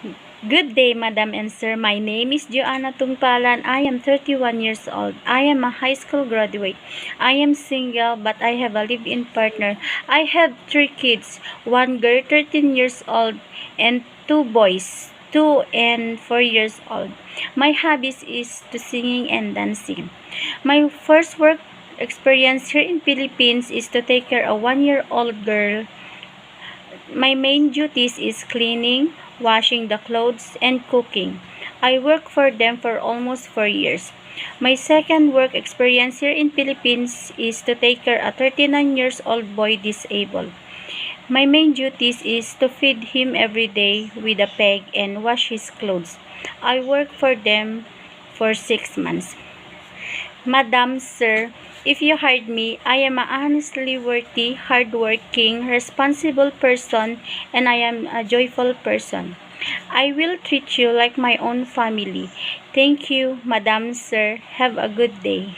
Good day, Madam and Sir. My name is Joanna Tungpalan. I am 31 years old. I am a high school graduate. I am single, but I have a live-in partner. I have 3 kids, one girl 13 years old and 2 boys, 2 and 4 years old. My hobbies is to singing and dancing. My first work experience here in Philippines is to take care of a 1-year-old girl. My main duties is cleaning, washing the clothes, and cooking. I work for them for almost 4 years. My second work experience here in Philippines is to take care of a 39 years old boy disabled. My main duties is to feed him every day with a peg and wash his clothes. I work for them for 6 months. Madam, Sir, if you hired me, I am a honestly worthy, hardworking, responsible person, and I am a joyful person. I will treat you like my own family. Thank you, Madam, Sir. Have a good day.